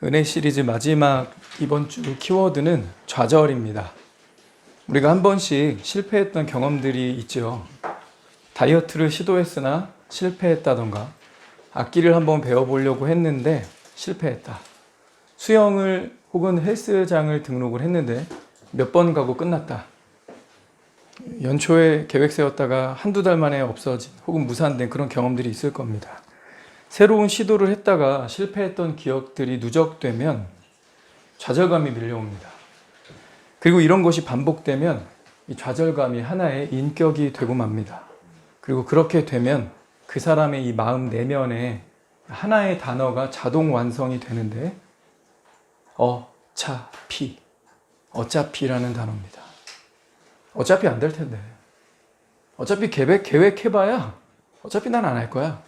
은혜 시리즈 마지막 이번 주 키워드는 좌절입니다. 우리가 한 번씩 실패했던 경험들이 있죠. 다이어트를 시도했으나 실패했다던가, 악기를 한번 배워보려고 했는데 실패했다. 수영을 혹은 헬스장을 등록을 했는데 몇 번 가고 끝났다. 연초에 계획 세웠다가 한두 달 만에 없어진 혹은 무산된 그런 경험들이 있을 겁니다. 새로운 시도를 했다가 실패했던 기억들이 누적되면 좌절감이 밀려옵니다. 그리고 이런 것이 반복되면 이 좌절감이 하나의 인격이 되고 맙니다. 그리고 그렇게 되면 그 사람의 이 마음 내면에 하나의 단어가 자동 완성이 되는데 어차피라는 단어입니다. 어차피 안 될 텐데. 어차피 계획해봐야 어차피 난 안 할 거야.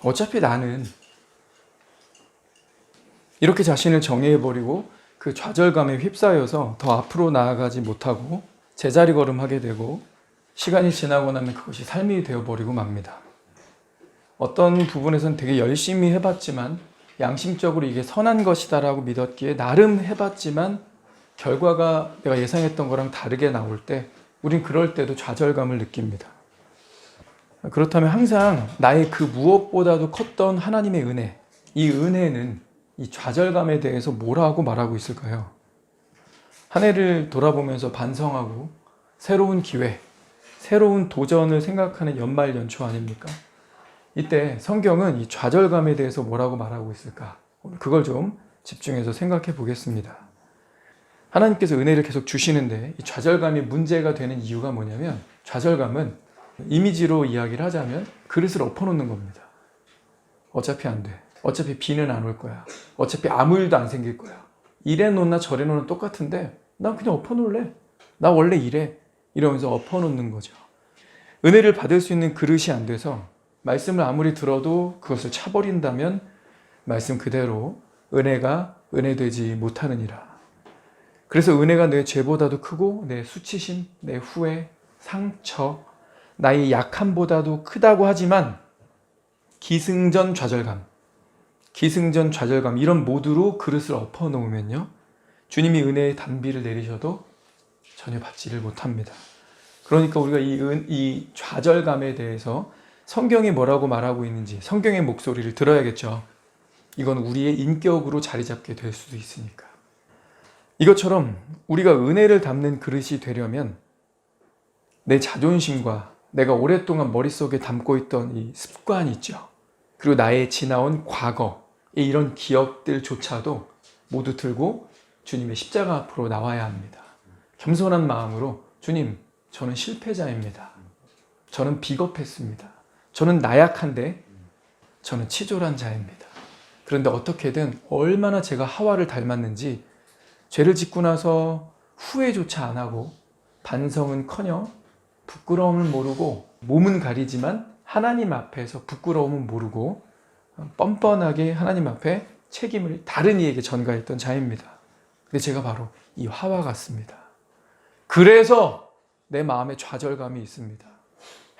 어차피 나는 이렇게 자신을 정의해버리고 그 좌절감에 휩싸여서 더 앞으로 나아가지 못하고 제자리 걸음하게 되고 시간이 지나고 나면 그것이 삶이 되어버리고 맙니다. 어떤 부분에서는 되게 열심히 해봤지만 양심적으로 이게 선한 것이다라고 믿었기에 나름 해봤지만 결과가 내가 예상했던 거랑 다르게 나올 때 우린 그럴 때도 좌절감을 느낍니다. 그렇다면 항상 나의 그 무엇보다도 컸던 하나님의 은혜, 이 은혜는 이 좌절감에 대해서 뭐라고 말하고 있을까요? 한 해를 돌아보면서 반성하고 새로운 기회, 새로운 도전을 생각하는 연말 연초 아닙니까? 이때 성경은 이 좌절감에 대해서 뭐라고 말하고 있을까? 그걸 좀 집중해서 생각해 보겠습니다. 하나님께서 은혜를 계속 주시는데 이 좌절감이 문제가 되는 이유가 뭐냐면 좌절감은 이미지로 이야기를 하자면 그릇을 엎어놓는 겁니다. 어차피 안 돼. 어차피 비는 안 올 거야. 어차피 아무 일도 안 생길 거야. 이래 놓나 저래 놓나 똑같은데 난 그냥 엎어놓을래. 나 원래 이래. 이러면서 엎어놓는 거죠. 은혜를 받을 수 있는 그릇이 안 돼서 말씀을 아무리 들어도 그것을 차버린다면 말씀 그대로 은혜가 은혜되지 못하느니라. 그래서 은혜가 내 죄보다도 크고 내 수치심, 내 후회, 상처, 나의 약함보다도 크다고 하지만 기승전 좌절감 이런 모두로 그릇을 엎어놓으면요 주님이 은혜의 단비를 내리셔도 전혀 받지를 못합니다. 그러니까 우리가 이 좌절감에 대해서 성경이 뭐라고 말하고 있는지 성경의 목소리를 들어야겠죠. 이건 우리의 인격으로 자리 잡게 될 수도 있으니까. 이것처럼 우리가 은혜를 담는 그릇이 되려면 내 자존심과 내가 오랫동안 머릿속에 담고 있던 이 습관이 있죠. 그리고 나의 지나온 과거의 이런 기억들조차도 모두 들고 주님의 십자가 앞으로 나와야 합니다. 겸손한 마음으로 주님, 저는 실패자입니다. 저는 비겁했습니다. 저는 나약한데 저는 치졸한 자입니다. 그런데 어떻게든 얼마나 제가 하와를 닮았는지 죄를 짓고 나서 후회조차 안 하고 반성은커녕 부끄러움을 모르고 몸은 가리지만 하나님 앞에서 부끄러움은 모르고 뻔뻔하게 하나님 앞에 책임을 다른 이에게 전가했던 자입니다. 근데 제가 바로 이 하와 같습니다. 그래서 내 마음에 좌절감이 있습니다.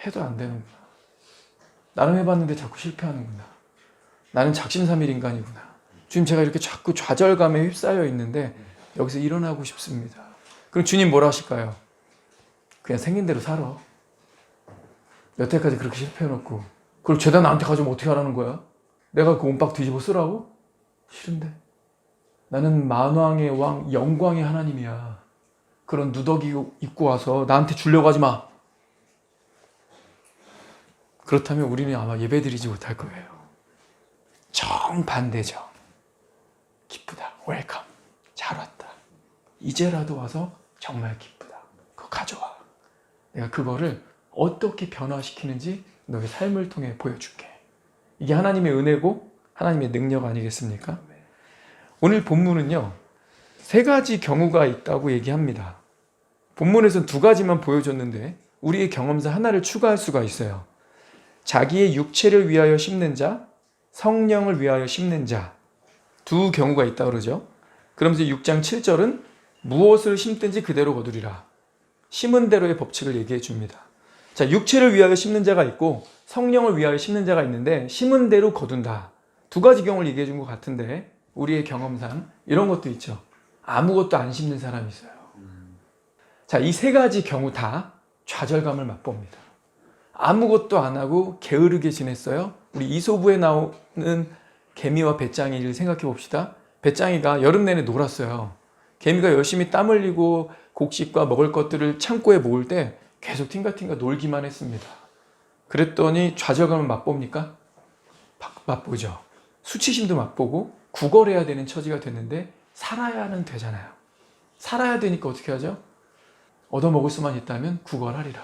해도 안 되는구나. 나는 해봤는데 자꾸 실패하는구나. 나는 작심삼일 인간이구나. 주님, 제가 이렇게 자꾸 좌절감에 휩싸여 있는데 여기서 일어나고 싶습니다. 그럼 주님 뭐라 하실까요? 그냥 생긴 대로 살아. 여태까지 그렇게 실패해놓고 그걸 죄다 나한테 가져오면 어떻게 하라는 거야? 내가 그 온박 뒤집어 쓰라고? 싫은데. 나는 만왕의 왕, 영광의 하나님이야. 그런 누더기 입고 와서 나한테 주려고 하지 마. 그렇다면 우리는 아마 예배드리지 못할 거예요. 정반대죠. 기쁘다. 웰컴. 잘 왔다. 이제라도 와서 정말 기쁘다. 그거 가져와. 내가 그거를 어떻게 변화시키는지 너의 삶을 통해 보여줄게. 이게 하나님의 은혜고 하나님의 능력 아니겠습니까? 오늘 본문은요 3가지 경우가 있다고 얘기합니다. 본문에서는 2가지만 보여줬는데 우리의 경험상 하나를 추가할 수가 있어요. 자기의 육체를 위하여 심는 자, 성령을 위하여 심는 자, 2 경우가 있다 그러죠. 그러면서 6장 7절은 무엇을 심든지 그대로 거두리라. 심은 대로의 법칙을 얘기해 줍니다. 자, 육체를 위하여 심는 자가 있고 성령을 위하여 심는 자가 있는데 심은 대로 거둔다. 2가지 경우를 얘기해 준 것 같은데 우리의 경험상 이런 것도 있죠. 아무것도 안 심는 사람이 있어요. 자, 이 세 가지 경우 다 좌절감을 맛봅니다. 아무것도 안 하고 게으르게 지냈어요. 우리 이솝우에 나오는 개미와 배짱이를 생각해 봅시다. 배짱이가 여름 내내 놀았어요. 개미가 열심히 땀 흘리고 곡식과 먹을 것들을 창고에 모을 때 계속 팅가팅가 놀기만 했습니다. 그랬더니 좌절감을 맛봅니까? 맛보죠. 수치심도 맛보고 구걸해야 되는 처지가 됐는데 살아야는 되잖아요. 살아야 되니까 어떻게 하죠? 얻어먹을 수만 있다면 구걸하리라.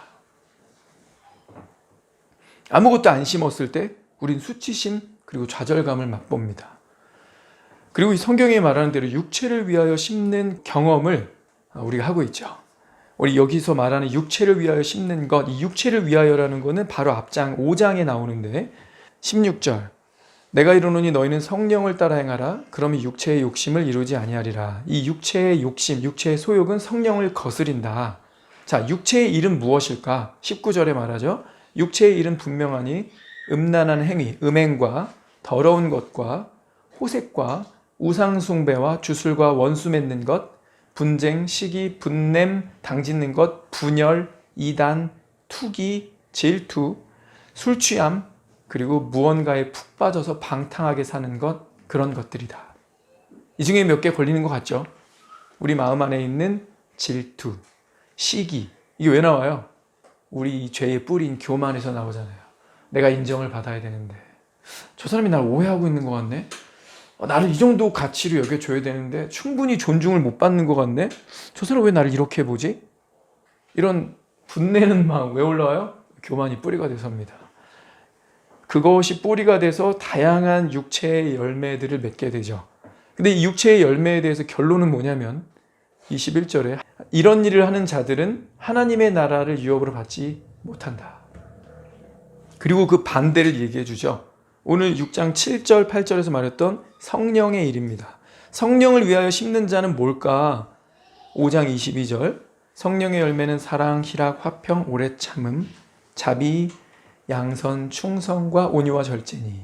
아무것도 안 심었을 때 우린 수치심 그리고 좌절감을 맛봅니다. 그리고 이 성경에 말하는 대로 육체를 위하여 심는 경험을 우리가 하고 있죠. 우리 여기서 말하는 육체를 위하여 심는 것, 이 육체를 위하여라는 것은 바로 앞장 5장에 나오는데 16절 내가 이르노니 너희는 성령을 따라 행하라. 그러면 육체의 욕심을 이루지 아니하리라. 이 육체의 욕심, 육체의 소욕은 성령을 거스린다. 자, 육체의 일은 무엇일까? 19절에 말하죠. 육체의 일은 분명하니 음란한 행위, 음행과 더러운 것과 호색과 우상숭배와 주술과 원수 맺는 것, 분쟁, 시기, 분냄, 당짓는 것, 분열, 이단, 투기, 질투, 술 취함, 그리고 무언가에 푹 빠져서 방탕하게 사는 것, 그런 것들이다. 이 중에 몇 개 걸리는 것 같죠? 우리 마음 안에 있는 질투, 시기, 이게 왜 나와요? 우리 죄의 뿌리인 교만에서 나오잖아요. 내가 인정을 받아야 되는데 저 사람이 날 오해하고 있는 것 같네? 나를 이 정도 가치로 여겨줘야 되는데 충분히 존중을 못 받는 것 같네? 저 사람 왜 나를 이렇게 보지? 이런 분내는 마음 왜 올라와요? 교만이 뿌리가 돼서입니다. 그것이 뿌리가 돼서 다양한 육체의 열매들을 맺게 되죠. 근데 이 육체의 열매에 대해서 결론은 뭐냐면 21절에 이런 일을 하는 자들은 하나님의 나라를 유업으로 받지 못한다. 그리고 그 반대를 얘기해 주죠. 오늘 6장 7절 8절에서 말했던 성령의 일입니다. 성령을 위하여 심는 자는 뭘까? 5장 22절 성령의 열매는 사랑, 희락, 화평, 오래 참음, 자비, 양선, 충성과 온유와 절제니.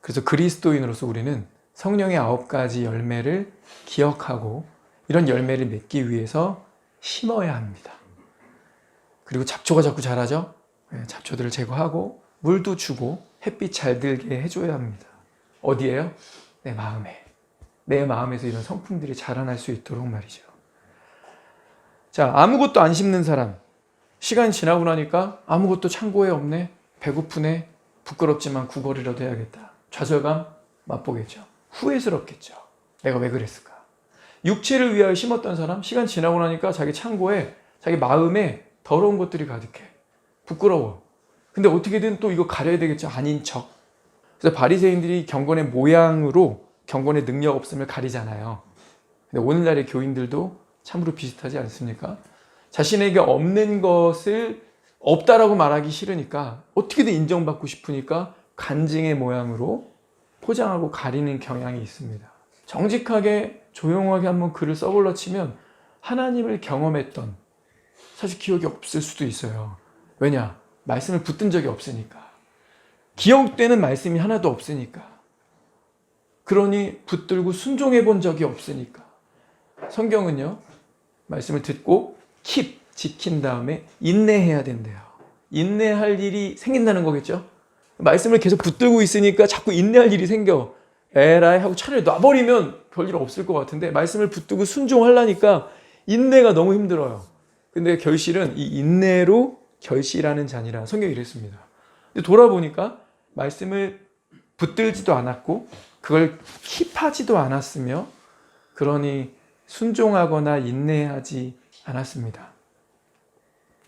그래서 그리스도인으로서 우리는 성령의 9가지 열매를 기억하고 이런 열매를 맺기 위해서 심어야 합니다. 그리고 잡초가 자꾸 자라죠? 잡초들을 제거하고 물도 주고 햇빛 잘 들게 해줘야 합니다. 어디에요? 내 마음에. 내 마음에서 이런 성품들이 자라날 수 있도록 말이죠. 자, 아무것도 안 심는 사람. 시간이 지나고 나니까 아무것도 창고에 없네. 배고프네. 부끄럽지만 구걸이라도 해야겠다. 좌절감 맛보겠죠. 후회스럽겠죠. 내가 왜 그랬을까? 육체를 위하여 심었던 사람, 시간 지나고 나니까 자기 창고에, 자기 마음에 더러운 것들이 가득해. 부끄러워. 근데 어떻게든 또 이거 가려야 되겠죠. 아닌 척. 그래서 바리새인들이 경건의 모양으로 경건의 능력 없음을 가리잖아요. 근데 오늘날의 교인들도 참으로 비슷하지 않습니까? 자신에게 없는 것을 없다라고 말하기 싫으니까 어떻게든 인정받고 싶으니까 간증의 모양으로 포장하고 가리는 경향이 있습니다. 정직하게 조용하게 한번 글을 써볼라 치면 하나님을 경험했던 사실 기억이 없을 수도 있어요. 왜냐? 말씀을 붙든 적이 없으니까. 기억되는 말씀이 하나도 없으니까. 그러니 붙들고 순종해 본 적이 없으니까. 성경은요, 말씀을 듣고 지킨 다음에 인내해야 된대요. 인내할 일이 생긴다는 거겠죠? 말씀을 계속 붙들고 있으니까 자꾸 인내할 일이 생겨. 에라이 하고 차라리 놔버리면 별일 없을 것 같은데 말씀을 붙들고 순종하려니까 인내가 너무 힘들어요. 근데 결실은 이 인내로 결실하는 자니라 성경이 이랬습니다. 근데 돌아보니까 말씀을 붙들지도 않았고 그걸 킵하지도 않았으며 그러니 순종하거나 인내하지 않았습니다.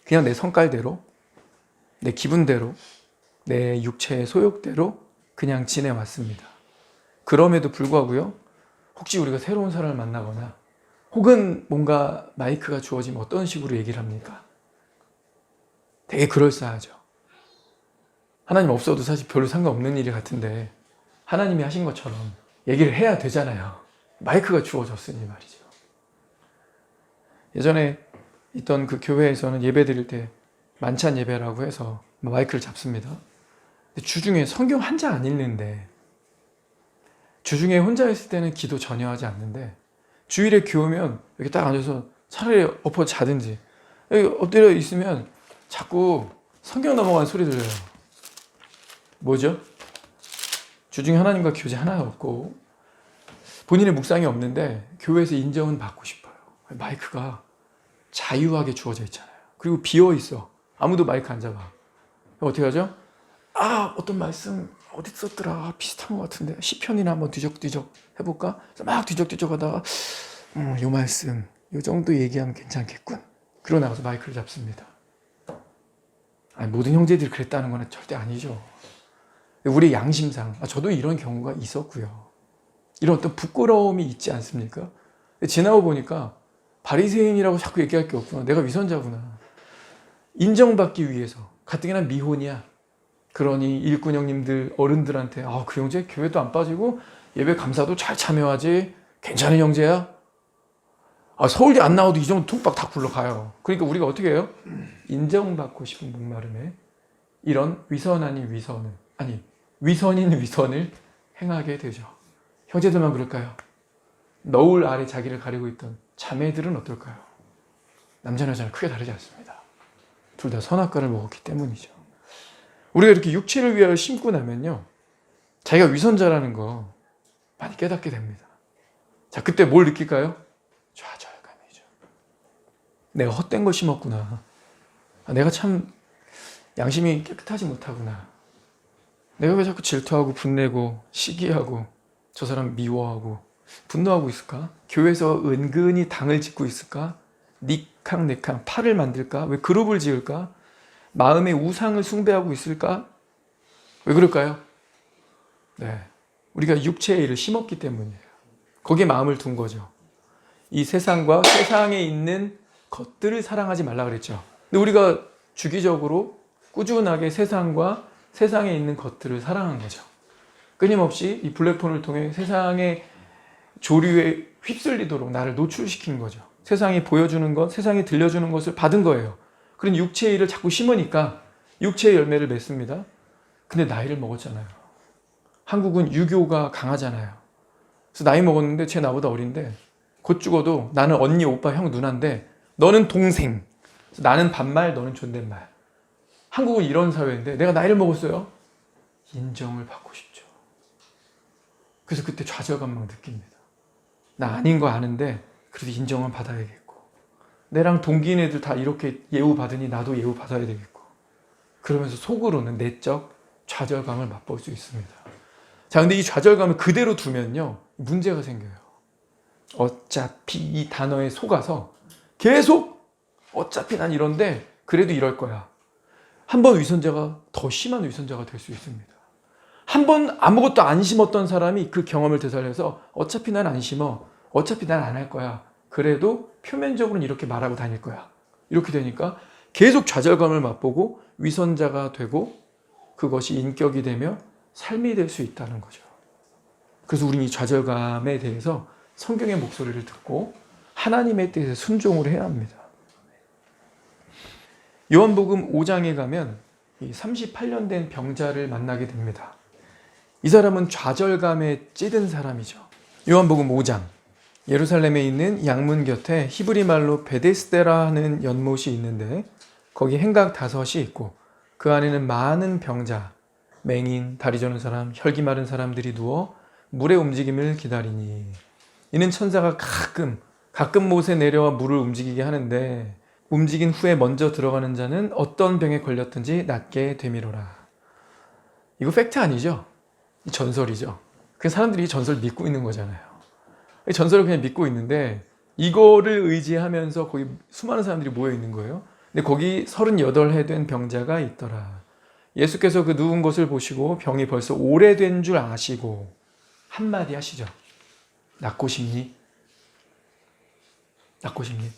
그냥 내 성깔대로, 내 기분대로, 내 육체의 소욕대로 그냥 지내왔습니다. 그럼에도 불구하고요, 혹시 우리가 새로운 사람을 만나거나 혹은 뭔가 마이크가 주어지면 어떤 식으로 얘기를 합니까? 되게 그럴싸하죠. 하나님 없어도 사실 별로 상관없는 일 같은데 하나님이 하신 것처럼 얘기를 해야 되잖아요. 마이크가 주어졌으니 말이죠. 예전에 있던 그 교회에서는 예배 드릴 때 만찬 예배라고 해서 마이크를 잡습니다. 근데 주중에 성경 한 장 안 읽는데 주중에 혼자 있을 때는 기도 전혀 하지 않는데 주일에 교회 오면 여기 딱 앉아서 차라리 엎어 자든지 여기 엎드려 있으면 자꾸 성경 넘어가는 소리 들려요. 뭐죠? 주중에 하나님과 교제 하나 없고 본인의 묵상이 없는데 교회에서 인정은 받고 싶어요. 마이크가 자유하게 주어져 있잖아요. 그리고 비어 있어. 아무도 마이크 안 잡아. 어떻게 하죠? 어떤 말씀 어디 썼더라 비슷한 것 같은데 시편이나 한번 뒤적뒤적 해볼까? 그래서 막 뒤적뒤적 하다가 요 말씀 요 정도 얘기하면 괜찮겠군. 그러고 나가서 마이크를 잡습니다. 아니, 모든 형제들이 그랬다는 건 절대 아니죠. 우리 양심상 저도 이런 경우가 있었고요. 이런 어떤 부끄러움이 있지 않습니까? 지나고 보니까 바리새인이라고 자꾸 얘기할 게 없구나. 내가 위선자구나. 인정받기 위해서 가뜩이나 미혼이야. 그러니 일꾼 형님들 어른들한테 그 형제 교회도 안 빠지고 예배 감사도 잘 참여하지. 괜찮은 형제야. 서울대 안 나와도 이 정도 톡박 다 굴러가요. 그러니까 우리가 어떻게 해요? 인정받고 싶은 목마름에 이런 위선 아닌 위선을 위선인 위선을 행하게 되죠. 형제들만 그럴까요? 너울 아래 자기를 가리고 있던 자매들은 어떨까요? 남자는 여자는 크게 다르지 않습니다. 둘 다 선악과를 먹었기 때문이죠. 우리가 이렇게 육체를 위하여 심고 나면요, 자기가 위선자라는 거 많이 깨닫게 됩니다. 자, 그때 뭘 느낄까요? 좌절감이죠. 내가 헛된 거 심었구나. 내가 참 양심이 깨끗하지 못하구나. 내가 왜 자꾸 질투하고 분내고 시기하고 저 사람 미워하고 분노하고 있을까? 교회에서 은근히 당을 짓고 있을까? 니캉네캉 팔을 만들까? 왜 그룹을 지을까? 마음의 우상을 숭배하고 있을까? 왜 그럴까요? 네, 우리가 육체의 일을 심었기 때문이에요. 거기에 마음을 둔 거죠. 이 세상과 세상에 있는 것들을 사랑하지 말라 그랬죠. 근데 우리가 주기적으로 꾸준하게 세상과 세상에 있는 것들을 사랑한 거죠. 끊임없이 이 블랙폰을 통해 세상의 조류에 휩쓸리도록 나를 노출시킨 거죠. 세상이 보여주는 것, 세상이 들려주는 것을 받은 거예요. 그런 육체의 일을 자꾸 심으니까 육체의 열매를 맺습니다. 근데 나이를 먹었잖아요. 한국은 유교가 강하잖아요. 그래서 나이 먹었는데 쟤 나보다 어린데 곧 죽어도 나는 언니, 오빠, 형, 누나인데 너는 동생. 나는 반말, 너는 존댓말. 한국은 이런 사회인데 내가 나이를 먹었어요. 인정을 받고 싶죠. 그래서 그때 좌절감 막 느낍니다. 나 아닌 거 아는데 그래도 인정은 받아야겠고, 내랑 동기인 애들 다 이렇게 예우받으니 나도 예우받아야 되겠고, 그러면서 속으로는 내적 좌절감을 맛볼 수 있습니다. 자, 근데 이 좌절감을 그대로 두면요, 문제가 생겨요. 어차피 이 단어에 속아서 계속 어차피 난 이런데 그래도 이럴 거야. 한 번 위선자가 더 심한 위선자가 될 수 있습니다. 한 번 아무것도 안 심었던 사람이 그 경험을 되살려서 어차피 난 안 심어. 어차피 난 안 할 거야. 그래도 표면적으로는 이렇게 말하고 다닐 거야. 이렇게 되니까 계속 좌절감을 맛보고 위선자가 되고 그것이 인격이 되며 삶이 될 수 있다는 거죠. 그래서 우리는 이 좌절감에 대해서 성경의 목소리를 듣고 하나님의 뜻에 순종을 해야 합니다. 요한복음 5장에 가면 38년 된 병자를 만나게 됩니다. 이 사람은 좌절감에 찌든 사람이죠. 요한복음 5장, 예루살렘에 있는 양문 곁에 히브리 말로 베데스데라 하는 연못이 있는데 거기 행각 5이 있고 그 안에는 많은 병자, 맹인, 다리 저는 사람, 혈기 마른 사람들이 누워 물의 움직임을 기다리니, 이는 천사가 가끔 못에 내려와 물을 움직이게 하는데 움직인 후에 먼저 들어가는 자는 어떤 병에 걸렸든지 낫게 되미로라. 이거 팩트 아니죠? 이 전설이죠. 그 사람들이 이 전설 믿고 있는 거잖아요. 이 전설을 그냥 믿고 있는데 이거를 의지하면서 거기 수많은 사람들이 모여 있는 거예요. 근데 거기 38해 된 병자가 있더라. 예수께서 그 누운 것을 보시고 병이 벌써 오래된 줄 아시고 한마디 하시죠. 낫고 싶니? 낫고 싶니?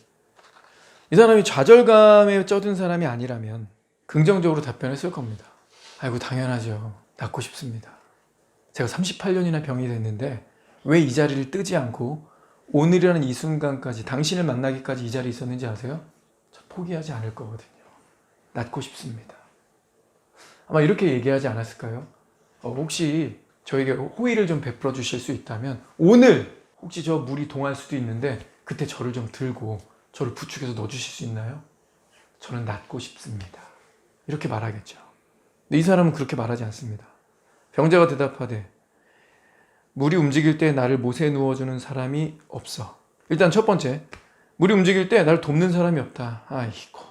이 사람이 좌절감에 쩌든 사람이 아니라면 긍정적으로 답변했을 겁니다. 아이고 당연하죠. 낫고 싶습니다. 제가 38년이나 병이 됐는데 왜 이 자리를 뜨지 않고 오늘이라는 이 순간까지 당신을 만나기까지 이 자리에 있었는지 아세요? 저 포기하지 않을 거거든요. 낫고 싶습니다. 아마 이렇게 얘기하지 않았을까요? 혹시 저에게 호의를 좀 베풀어 주실 수 있다면 오늘 혹시 저 물이 동할 수도 있는데 그때 저를 좀 들고 저를 부축해서 넣어주실 수 있나요? 저는 낫고 싶습니다. 이렇게 말하겠죠. 근데 이 사람은 그렇게 말하지 않습니다. 병자가 대답하되 물이 움직일 때 나를 못에 누워주는 사람이 없어. 일단 첫 번째, 물이 움직일 때 나를 돕는 사람이 없다. 아이고.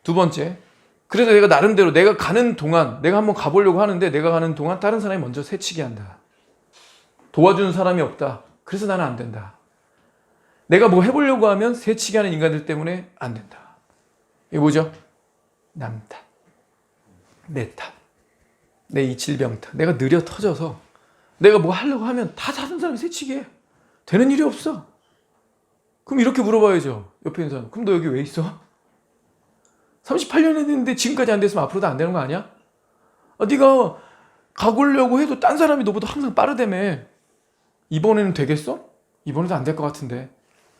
두 번째, 그래서 내가 나름대로 내가 가는 동안 내가 한번 가보려고 하는데 내가 가는 동안 다른 사람이 먼저 새치기 한다. 도와주는 사람이 없다. 그래서 나는 안 된다. 내가 뭐 해보려고 하면 새치기 하는 인간들 때문에 안 된다. 이게 뭐죠? 남 탓. 내 탓. 내 이 질병 탓. 내가 느려 터져서 내가 뭐 하려고 하면 다 다른 사람이 새치기 해. 되는 일이 없어. 그럼 이렇게 물어봐야죠. 옆에 있는 사람. 그럼 너 여기 왜 있어? 38년 했는데 지금까지 안 됐으면 앞으로도 안 되는 거 아니야? 네가 가보려고 해도 딴 사람이 너보다 항상 빠르다며. 이번에는 되겠어? 이번에도 안 될 것 같은데.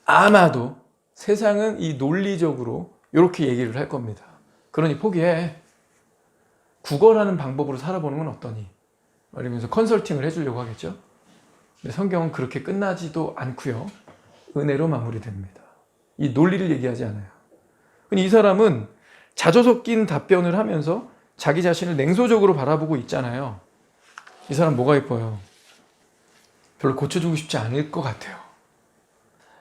아마도 세상은 이 논리적으로 이렇게 얘기를 할 겁니다. 그러니 포기해. 구걸하는 방법으로 살아보는 건 어떠니? 이러면서 컨설팅을 해주려고 하겠죠. 근데 성경은 그렇게 끝나지도 않고요. 은혜로 마무리됩니다. 이 논리를 얘기하지 않아요. 이 사람은 자조 섞인 답변을 하면서 자기 자신을 냉소적으로 바라보고 있잖아요. 이 사람 뭐가 예뻐요? 별로 고쳐주고 싶지 않을 것 같아요.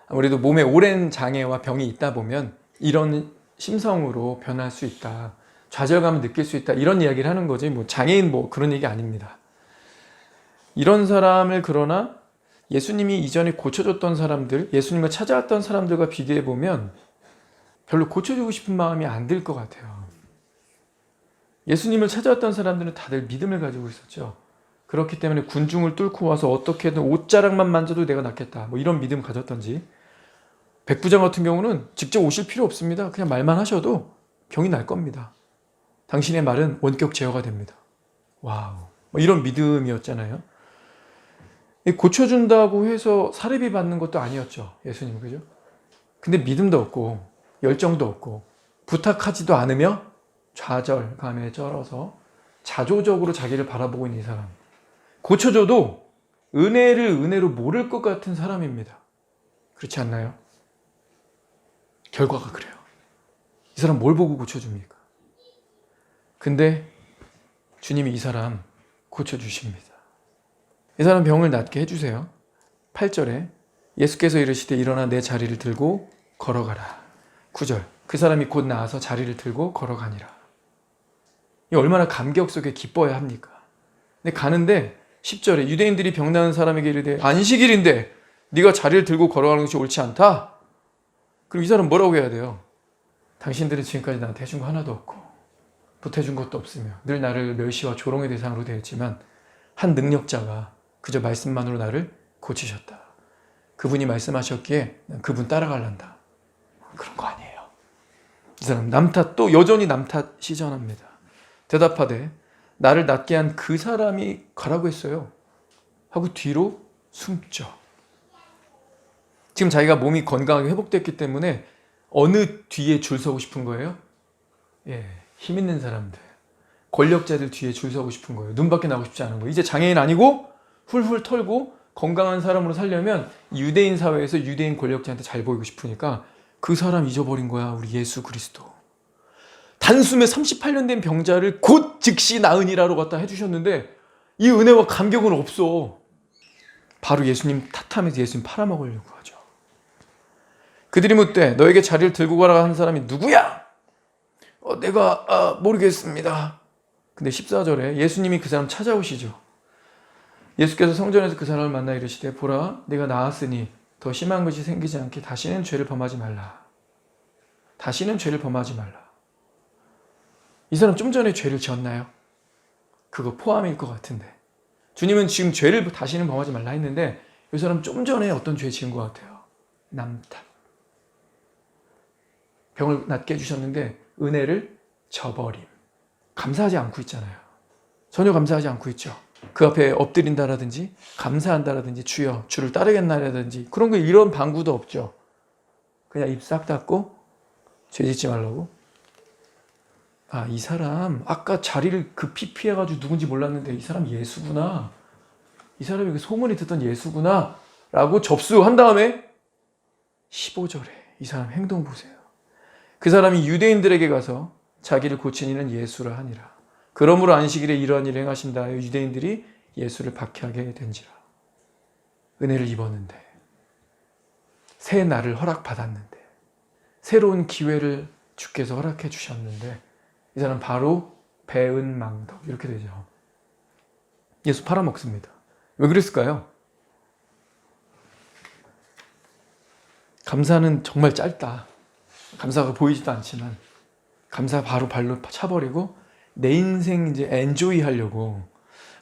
아무래도 몸에 오랜 장애와 병이 있다 보면 이런 심성으로 변할 수 있다. 좌절감을 느낄 수 있다. 이런 이야기를 하는 거지. 뭐 장애인 뭐 그런 얘기 아닙니다. 이런 사람을 그러나 예수님이 이전에 고쳐줬던 사람들, 예수님을 찾아왔던 사람들과 비교해 보면 별로 고쳐주고 싶은 마음이 안 들 것 같아요. 예수님을 찾아왔던 사람들은 다들 믿음을 가지고 있었죠. 그렇기 때문에 군중을 뚫고 와서 어떻게든 옷자락만 만져도 내가 낫겠다. 뭐 이런 믿음 가졌던지. 백부장 같은 경우는 직접 오실 필요 없습니다. 그냥 말만 하셔도 병이 날 겁니다. 당신의 말은 원격 제어가 됩니다. 와우. 뭐 이런 믿음이었잖아요. 고쳐준다고 해서 사례비 받는 것도 아니었죠. 예수님, 그죠? 근데 믿음도 없고 열정도 없고 부탁하지도 않으며 좌절감에 쩔어서 자조적으로 자기를 바라보고 있는 이 사람. 고쳐줘도 은혜를 은혜로 모를 것 같은 사람입니다. 그렇지 않나요? 결과가 그래요. 이 사람 뭘 보고 고쳐줍니까? 근데 주님이 이 사람 고쳐주십니다. 이 사람 병을 낫게 해주세요. 8절에 예수께서 이르시되 일어나 내 자리를 들고 걸어가라. 9절 그 사람이 곧 나와서 자리를 들고 걸어가니라. 이 얼마나 감격 속에 기뻐야 합니까? 근데 가는데 10절에 유대인들이 병 나은 사람에게 이르되 안식일인데 네가 자리를 들고 걸어가는 것이 옳지 않다? 그럼 이 사람 뭐라고 해야 돼요? 당신들은 지금까지 나한테 해준 거 하나도 없고 보태준 것도 없으며 늘 나를 멸시와 조롱의 대상으로 되었지만 한 능력자가 그저 말씀만으로 나를 고치셨다. 그분이 말씀하셨기에 난 그분 따라갈란다. 그런 거 아니에요. 이 사람 남탓, 또 여전히 남탓 시전합니다. 대답하되 나를 낫게 한 그 사람이 가라고 했어요. 하고 뒤로 숨죠. 지금 자기가 몸이 건강하게 회복됐기 때문에 어느 뒤에 줄 서고 싶은 거예요? 힘 있는 사람들, 권력자들 뒤에 줄 서고 싶은 거예요. 눈밖에 나고 싶지 않은 거예요. 이제 장애인 아니고 훌훌 털고 건강한 사람으로 살려면 유대인 사회에서 유대인 권력자한테 잘 보이고 싶으니까 그 사람 잊어버린 거야. 우리 예수 그리스도. 단숨에 38년 된 병자를 곧 즉시 나으니라로 갖다 해주셨는데 이 은혜와 감격은 없어. 바로 예수님 탓하면서 예수님 팔아먹으려고 하죠. 그들이 묻되 너에게 자리를 들고 가라 하는 사람이 누구야? 내가 모르겠습니다. 근데 14절에 예수님이 그 사람 찾아오시죠. 예수께서 성전에서 그 사람을 만나 이르시되 보라 네가 나았으니 더 심한 것이 생기지 않게 다시는 죄를 범하지 말라. 다시는 죄를 범하지 말라. 이 사람 좀 전에 죄를 지었나요? 그거 포함일 것 같은데. 주님은 지금 죄를 다시는 범하지 말라 했는데 이 사람 좀 전에 어떤 죄 지은 것 같아요? 남탓. 병을 낫게 해주셨는데 은혜를 저버림. 감사하지 않고 있잖아요. 전혀 감사하지 않고 있죠. 그 앞에 엎드린다라든지 감사한다라든지 주여 주를 따르겠나라든지 그런 거 이런 방구도 없죠. 그냥 입 싹 닫고 죄 짓지 말라고. 이 사람 아까 자리를 급히 피해가지고 누군지 몰랐는데 이 사람 예수구나. 이 사람이 그 소문이 듣던 예수구나 라고 접수한 다음에 15절에 이 사람 행동 보세요. 그 사람이 유대인들에게 가서 자기를 고친 이는 예수라 하니라. 그러므로 안식일에 이러한 일을 행하신다 하여 유대인들이 예수를 박해하게 된지라. 은혜를 입었는데, 새 날을 허락받았는데, 새로운 기회를 주께서 허락해 주셨는데, 이 사람 바로 배은망덕 이렇게 되죠. 예수 팔아먹습니다. 왜 그랬을까요? 감사는 정말 짧다. 감사가 보이지도 않지만 감사 바로 발로 차버리고 내 인생 이제 엔조이 하려고.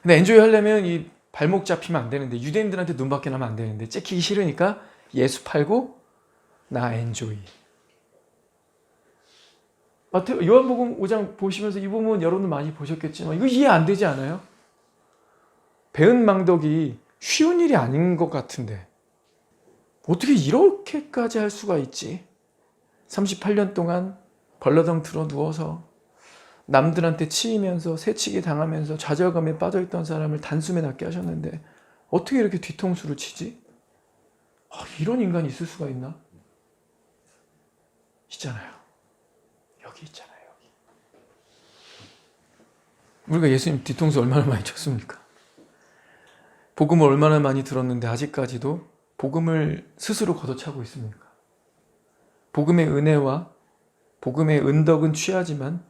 근데 엔조이 하려면 이 발목 잡히면 안 되는데, 유대인들한테 눈밖에 나면 안 되는데, 째키기 싫으니까 예수 팔고 나 엔조이. 요한복음 5장 보시면서 이 부분 여러분 많이 보셨겠지만 이거 이해 안 되지 않아요? 배은망덕이 쉬운 일이 아닌 것 같은데 어떻게 이렇게까지 할 수가 있지? 38년 동안 벌러덩 들어 누워서 남들한테 치이면서 새치기 당하면서 좌절감에 빠져있던 사람을 단숨에 낫게 하셨는데 어떻게 이렇게 뒤통수를 치지? 이런 인간이 있을 수가 있나? 있잖아요. 여기 있잖아요. 여기. 우리가 예수님 뒤통수 얼마나 많이 쳤습니까? 복음을 얼마나 많이 들었는데 아직까지도 복음을 스스로 걷어차고 있습니까? 복음의 은혜와 복음의 은덕은 취하지만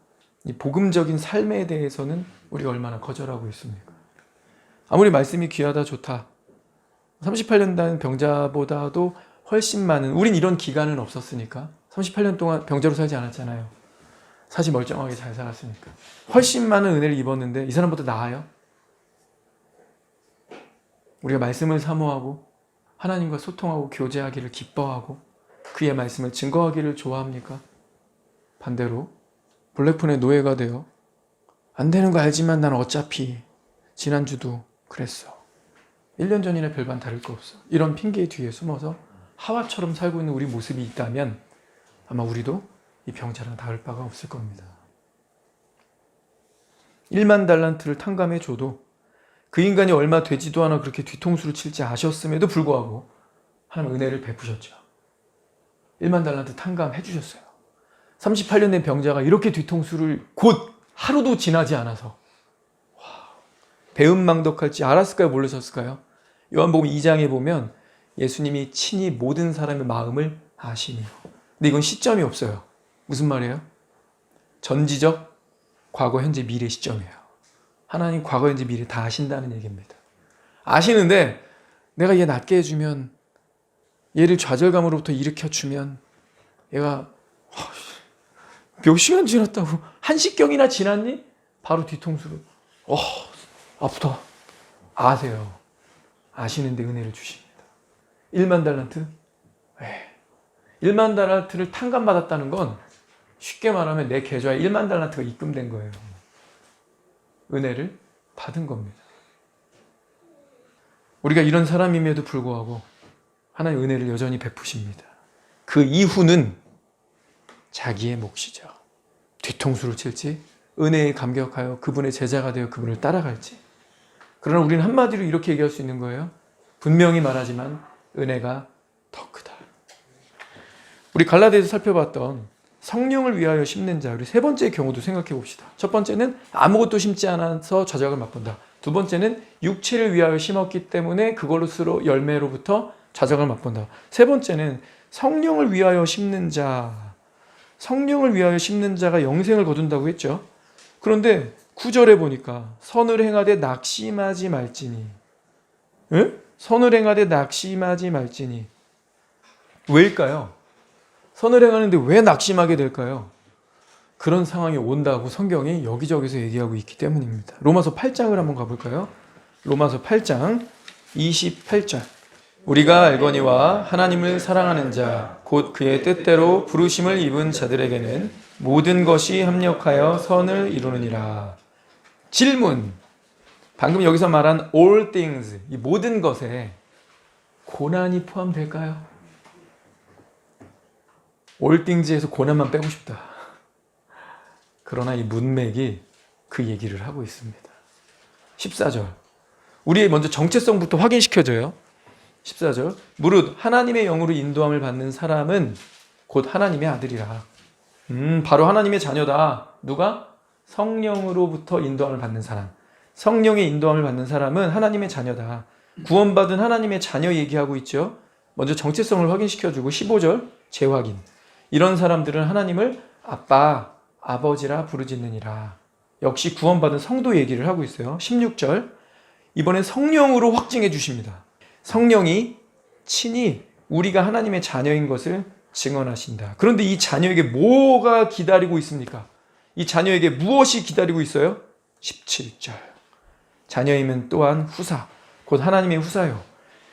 이 복음적인 삶에 대해서는 우리가 얼마나 거절하고 있습니까? 아무리 말씀이 귀하다 좋다, 38년 단 병자보다도 훨씬 많은, 우린 이런 기간은 없었으니까 38년 동안 병자로 살지 않았잖아요. 사실 멀쩡하게 잘 살았으니까. 훨씬 많은 은혜를 입었는데 이 사람보다 나아요? 우리가 말씀을 사모하고 하나님과 소통하고 교제하기를 기뻐하고 그의 말씀을 증거하기를 좋아합니까? 반대로 블랙폰의 노예가 되어 안 되는 거 알지만 난 어차피 지난주도 그랬어, 1년 전이나 별반 다를 거 없어, 이런 핑계 뒤에 숨어서 하와처럼 살고 있는 우리 모습이 있다면 아마 우리도 이 병자랑 다를 바가 없을 겁니다. 1만 달란트를 탕감해 줘도 그 인간이 얼마 되지도 않아 그렇게 뒤통수를 칠지 아셨음에도 불구하고 하나님 은혜를 베푸셨죠. 1만 달란트 탕감해 주셨어요. 38년 된 병자가 이렇게 뒤통수를 곧 하루도 지나지 않아서 배은망덕할지 알았을까요? 모르셨을까요? 요한복음 2장에 보면 예수님이 친히 모든 사람의 마음을 아시며. 근데 이건 시점이 없어요. 무슨 말이에요? 전지적, 과거, 현재, 미래 시점이에요. 하나님 과거, 현재, 미래 다 아신다는 얘기입니다. 아시는데 내가 얘 낫게 해주면, 얘를 좌절감으로부터 일으켜주면 얘가 몇 시간 지났다고, 1시경이나 지났니? 바로 뒤통수로 아프다. 아세요. 아시는데 은혜를 주십니다. 1만 달란트? 1만 달란트를 탕감받았다는 건 쉽게 말하면 내 계좌에 1만 달란트가 입금된 거예요. 은혜를 받은 겁니다. 우리가 이런 사람임에도 불구하고 하나님 은혜를 여전히 베푸십니다. 그 이후는 자기의 몫이죠. 뒤통수를 칠지 은혜에 감격하여 그분의 제자가 되어 그분을 따라갈지. 그러나 우리는 한마디로 이렇게 얘기할 수 있는 거예요. 분명히 말하지만 은혜가 더 크다. 우리 갈라디아에서 살펴봤던 성령을 위하여 심는 자, 우리 세 번째 경우도 생각해 봅시다. 첫 번째는 아무것도 심지 않아서 좌절을 맛본다. 두 번째는 육체를 위하여 심었기 때문에 그걸로 스스로 열매로부터 좌절을 맛본다. 세 번째는 성령을 위하여 심는 자, 성령을 위하여 심는 자가 영생을 거둔다고 했죠. 그런데 9절에 보니까 선을 행하되 낙심하지 말지니. 선을 행하되 낙심하지 말지니. 왜일까요? 선을 행하는데 왜 낙심하게 될까요? 그런 상황이 온다고 성경이 여기저기서 얘기하고 있기 때문입니다. 로마서 8장을 한번 가볼까요? 로마서 8장 28절. 우리가 알거니와 하나님을 사랑하는 자, 곧 그의 뜻대로 부르심을 입은 자들에게는 모든 것이 합력하여 선을 이루느니라. 질문. 방금 여기서 말한 all things, 이 모든 것에 고난이 포함될까요? all things에서 고난만 빼고 싶다. 그러나 이 문맥이 그 얘기를 하고 있습니다. 14절. 우리의 먼저 정체성부터 확인시켜줘요. 14절. 무릇 하나님의 영으로 인도함을 받는 사람은 곧 하나님의 아들이라. 바로 하나님의 자녀다. 누가? 성령으로부터 인도함을 받는 사람. 성령의 인도함을 받는 사람은 하나님의 자녀다. 구원받은 하나님의 자녀 얘기하고 있죠. 먼저 정체성을 확인시켜주고 15절 재확인. 이런 사람들은 하나님을 아빠, 아버지라 부르짖느니라. 역시 구원받은 성도 얘기를 하고 있어요. 16절 이번엔 성령으로 확증해 주십니다. 성령이 친히 우리가 하나님의 자녀인 것을 증언하신다. 그런데 이 자녀에게 뭐가 기다리고 있습니까? 이 자녀에게 무엇이 기다리고 있어요? 17절 자녀이면 또한 후사, 곧 하나님의 후사요.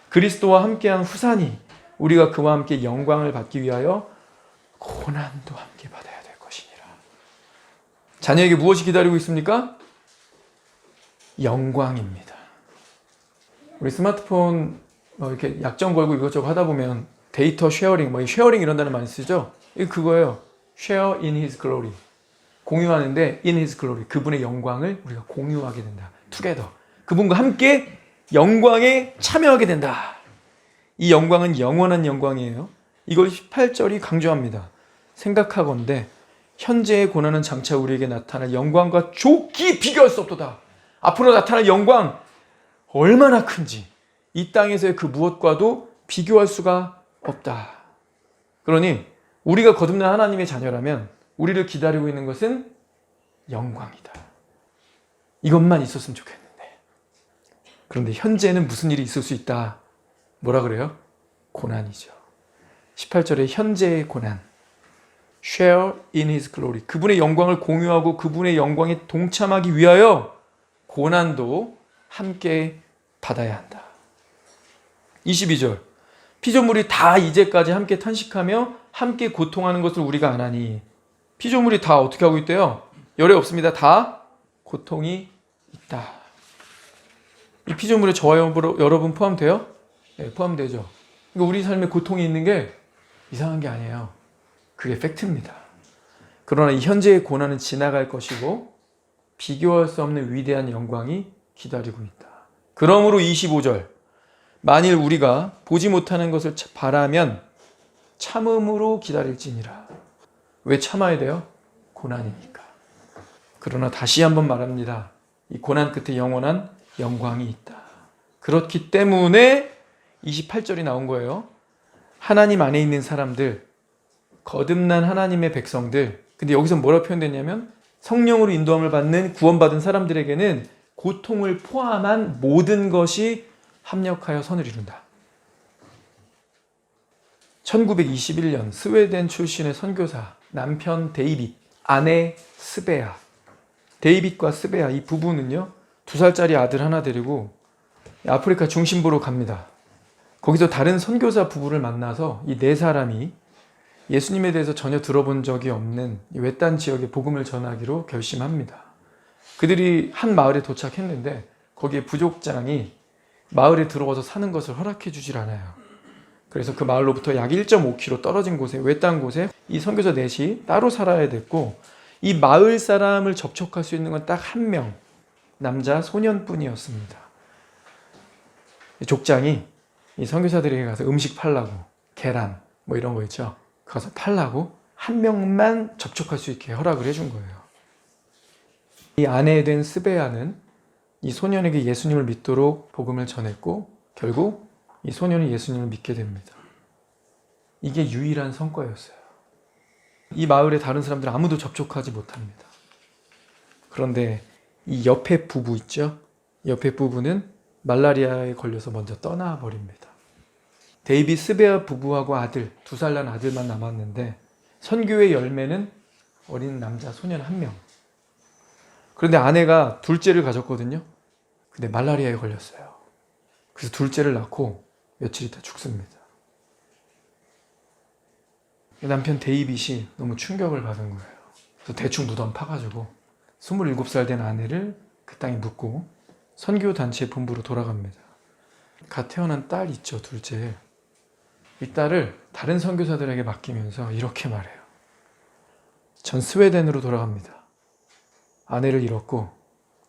그리스도와 함께한 후사니 우리가 그와 함께 영광을 받기 위하여 고난도 함께 받아야 될 것이니라. 자녀에게 무엇이 기다리고 있습니까? 영광입니다. 우리 스마트폰 이렇게 약정 걸고 이것저것 하다 보면 데이터 쉐어링, 쉐어링 이런 단어 많이 쓰죠? 이거 그거예요. Share in His glory. 공유하는데 in His glory. 그분의 영광을 우리가 공유하게 된다. together. 그분과 함께 영광에 참여하게 된다. 이 영광은 영원한 영광이에요. 이걸 18절이 강조합니다. 생각하건대 현재의 고난은 장차 우리에게 나타날 영광과 좋게 비교할 수 없도다. 앞으로 나타날 영광 얼마나 큰지 이 땅에서의 그 무엇과도 비교할 수가 없다. 그러니 우리가 거듭난 하나님의 자녀라면 우리를 기다리고 있는 것은 영광이다. 이것만 있었으면 좋겠는데. 그런데 현재는 무슨 일이 있을 수 있다. 뭐라 그래요? 고난이죠. 18절에 현재의 고난. Share in His glory. 그분의 영광을 공유하고 그분의 영광에 동참하기 위하여 고난도 함께 받아야 한다. 22절. 피조물이 다 이제까지 함께 탄식하며 함께 고통하는 것을 우리가 아나니. 피조물이 다 어떻게 하고 있대요? 열애 없습니다. 다 고통이 있다. 이 피조물에 저와 여러분 포함돼요? 네, 포함되죠. 그러니까 우리 삶에 고통이 있는 게 이상한 게 아니에요. 그게 팩트입니다. 그러나 이 현재의 고난은 지나갈 것이고 비교할 수 없는 위대한 영광이 기다리고 있다. 그러므로 25절 만일 우리가 보지 못하는 것을 바라면 참음으로 기다릴지니라. 왜 참아야 돼요? 고난이니까. 그러나 다시 한번 말합니다. 이 고난 끝에 영원한 영광이 있다. 그렇기 때문에 28절이 나온 거예요. 하나님 안에 있는 사람들, 거듭난 하나님의 백성들. 근데 여기서 뭐라고 표현됐냐면 성령으로 인도함을 받는 구원받은 사람들에게는 고통을 포함한 모든 것이 합력하여 선을 이룬다. 1921년 스웨덴 출신의 선교사 남편 데이빗, 아내 스베아. 데이빗과 스베아 이 부부는요 2살짜리 아들 하나 데리고 아프리카 중심부로 갑니다. 거기서 다른 선교사 부부를 만나서 이 4사람이 예수님에 대해서 전혀 들어본 적이 없는 외딴 지역에 복음을 전하기로 결심합니다. 그들이 한 마을에 도착했는데 거기에 부족장이 마을에 들어와서 사는 것을 허락해 주질 않아요. 그래서 그 마을로부터 약 1.5km 떨어진 곳에 외딴 곳에 이 선교사 넷이 따로 살아야 됐고 이 마을 사람을 접촉할 수 있는 건 딱 한 명, 남자 소년뿐이었습니다. 족장이 이 선교사들에게 가서 음식 팔라고 계란 뭐 이런 거 있죠. 가서 팔라고 한 명만 접촉할 수 있게 허락을 해준 거예요. 이 아내 된 스베아는 이 소년에게 예수님을 믿도록 복음을 전했고 결국 이 소년이 예수님을 믿게 됩니다. 이게 유일한 성과였어요. 이 마을의 다른 사람들은 아무도 접촉하지 못합니다. 그런데 이 옆에 부부 있죠? 옆에 부부는 말라리아에 걸려서 먼저 떠나버립니다. 데이빗 스베아 부부하고 아들, 2살 난 아들만 남았는데 선교의 열매는 어린 남자 소년 1명. 그런데 아내가 둘째를 가졌거든요. 근데 말라리아에 걸렸어요. 그래서 둘째를 낳고 며칠 있다 죽습니다. 남편 데이빗이 너무 충격을 받은 거예요. 그래서 대충 무덤 파가지고 27살 된 아내를 그 땅에 묻고 선교단체 본부로 돌아갑니다. 갓 태어난 딸 있죠, 둘째. 이 딸을 다른 선교사들에게 맡기면서 이렇게 말해요. 전 스웨덴으로 돌아갑니다. 아내를 잃었고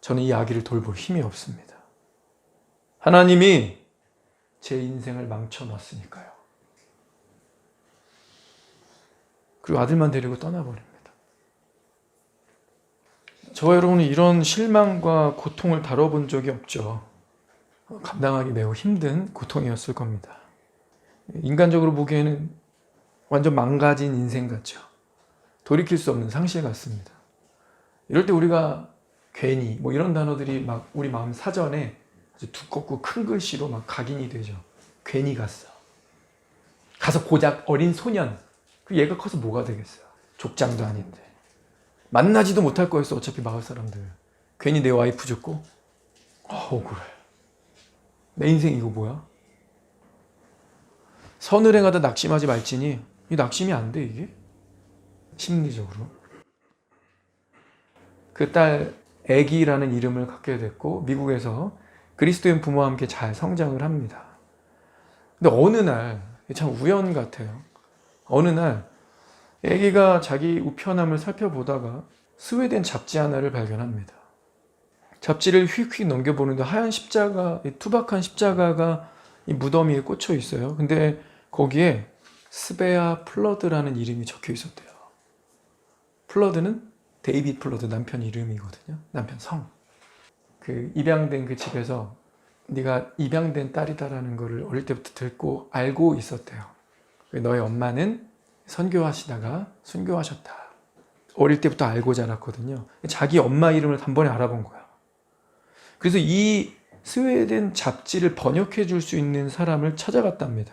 저는 이 아기를 돌볼 힘이 없습니다. 하나님이 제 인생을 망쳐놨으니까요. 그리고 아들만 데리고 떠나버립니다. 저와 여러분은 이런 실망과 고통을 다뤄본 적이 없죠. 감당하기 매우 힘든 고통이었을 겁니다. 인간적으로 보기에는 완전 망가진 인생 같죠. 돌이킬 수 없는 상실 같습니다. 이럴 때 우리가 괜히 이런 단어들이 막 우리 마음 사전에 아주 두껍고 큰 글씨로 막 각인이 되죠. 괜히 갔어. 가서 고작 어린 소년. 그 얘가 커서 뭐가 되겠어요. 족장도 아닌데. 만나지도 못할 거였어. 어차피 마을 사람들. 괜히 내 와이프 죽고 억울해. 내 인생 이거 뭐야? 선을 행하다 낙심하지 말지니 이 낙심이 안 돼 이게? 심리적으로. 그 딸 애기라는 이름을 갖게 됐고 미국에서 그리스도인 부모와 함께 잘 성장을 합니다. 근데 어느 날 참 우연 같아요. 어느 날 애기가 자기 우편함을 살펴보다가 스웨덴 잡지 하나를 발견합니다. 잡지를 휙휙 넘겨보는데 하얀 십자가, 투박한 십자가가 이 무더미에 꽂혀 있어요. 근데 거기에 스베아 플러드라는 이름이 적혀 있었대요. 플러드는 데이빗 플러드 남편 이름이거든요. 남편 성. 그 입양된 그 집에서 네가 입양된 딸이다라는 거를 어릴 때부터 듣고 알고 있었대요. 너의 엄마는 선교하시다가 순교하셨다. 어릴 때부터 알고 자랐거든요. 자기 엄마 이름을 단번에 알아본 거야. 그래서 이 스웨덴 잡지를 번역해 줄 수 있는 사람을 찾아갔답니다.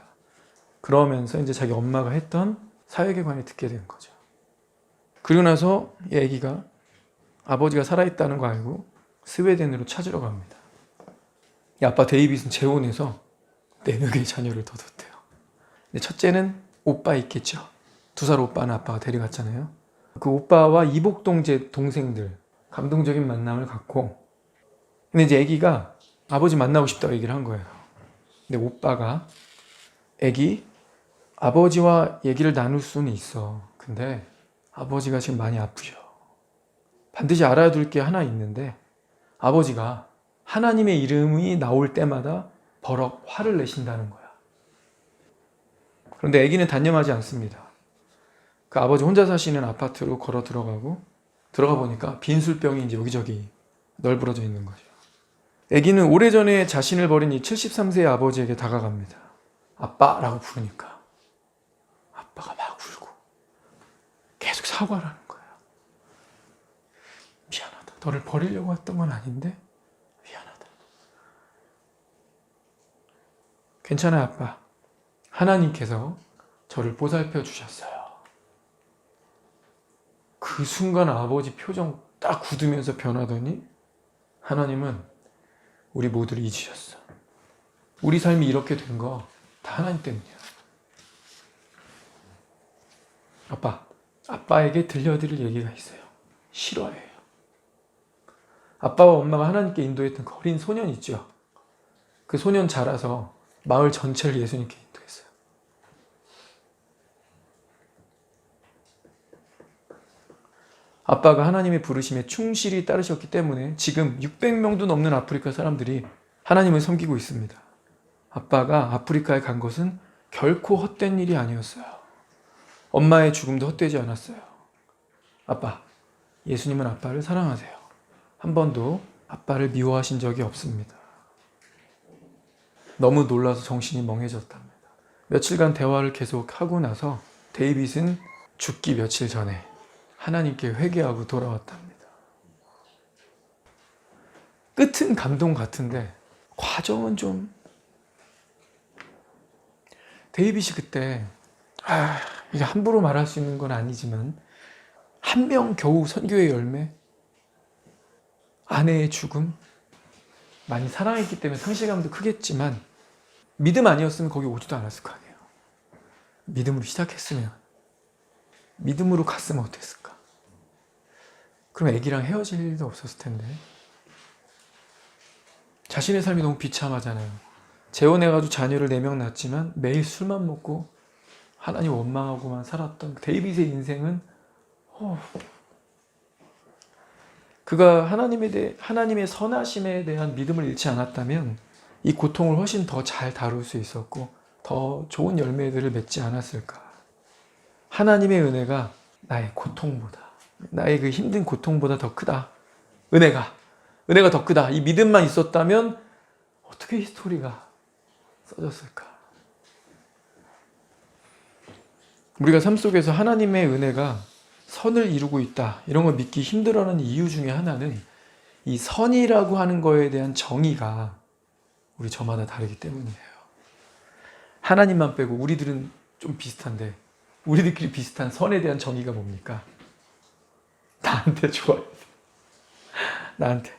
그러면서 이제 자기 엄마가 했던 사회계관을 듣게 된 거죠. 그리고 나서 이 아기가 아버지가 살아있다는 거 알고 스웨덴으로 찾으러 갑니다. 이 아빠 데이빗은 재혼해서 4명의 자녀를 더 뒀대요. 근데 첫째는 오빠 있겠죠. 2살 오빠는 아빠가 데려갔잖아요. 그 오빠와 이복동제 동생들 감동적인 만남을 갖고 근데 이제 아기가 아버지 만나고 싶다고 얘기를 한 거예요. 근데 오빠가 아기 아버지와 얘기를 나눌 수는 있어. 근데 아버지가 지금 많이 아프셔. 반드시 알아둘 게 하나 있는데 아버지가 하나님의 이름이 나올 때마다 버럭 화를 내신다는 거야. 그런데 아기는 단념하지 않습니다. 그 아버지 혼자 사시는 아파트로 걸어 들어가고 들어가 보니까 빈술병이 이제 여기저기 널브러져 있는 거죠. 아기는 오래전에 자신을 버린 이 73세의 아버지에게 다가갑니다. 아빠라고 부르니까 아빠가 막 울고 계속 사과를 하는 거예요. 미안하다. 너를 버리려고 했던 건 아닌데 미안하다. 괜찮아요, 아빠. 하나님께서 저를 보살펴 주셨어요. 그 순간 아버지 표정 딱 굳으면서 변하더니 하나님은 우리 모두를 잊으셨어. 우리 삶이 이렇게 된 거 다 하나님 때문이야. 아빠에게 들려드릴 얘기가 있어요. 실화예요. 아빠와 엄마가 하나님께 인도했던 그 어린 소년 있죠. 그 소년 자라서 마을 전체를 예수님께 인도했어요. 아빠가 하나님의 부르심에 충실히 따르셨기 때문에 지금 600명도 넘는 아프리카 사람들이 하나님을 섬기고 있습니다. 아빠가 아프리카에 간 것은 결코 헛된 일이 아니었어요. 엄마의 죽음도 헛되지 않았어요. 아빠, 예수님은 아빠를 사랑하세요. 한 번도 아빠를 미워하신 적이 없습니다. 너무 놀라서 정신이 멍해졌답니다. 며칠간 대화를 계속 하고 나서 데이빗은 죽기 며칠 전에 하나님께 회개하고 돌아왔답니다. 끝은 감동 같은데 과정은 좀 데이빗이 그때 이제 함부로 말할 수 있는 건 아니지만 한 명 겨우 선교의 열매, 아내의 죽음, 많이 사랑했기 때문에 상실감도 크겠지만 믿음 아니었으면 거기 오지도 않았을 거 아니에요. 믿음으로 시작했으면, 믿음으로 갔으면 어땠을까? 그럼 애기랑 헤어질 일도 없었을 텐데. 자신의 삶이 너무 비참하잖아요. 재혼해가지고 자녀를 4명 낳았지만 매일 술만 먹고 하나님 원망하고만 살았던 데이빗의 인생은 그가 하나님의 선하심에 대한 믿음을 잃지 않았다면 이 고통을 훨씬 더 잘 다룰 수 있었고 더 좋은 열매들을 맺지 않았을까. 하나님의 은혜가 나의 고통보다, 나의 그 힘든 고통보다 더 크다. 은혜가 더 크다. 이 믿음만 있었다면 어떻게 이 스토리가 써졌을까? 우리가 삶 속에서 하나님의 은혜가 선을 이루고 있다, 이런 걸 믿기 힘들어하는 이유 중에 하나는 이 선이라고 하는 거에 대한 정의가 우리 저마다 다르기 때문이에요. 하나님만 빼고 우리들은 좀 비슷한데 우리들끼리 비슷한 선에 대한 정의가 뭡니까? 나한테 좋아요. 나한테.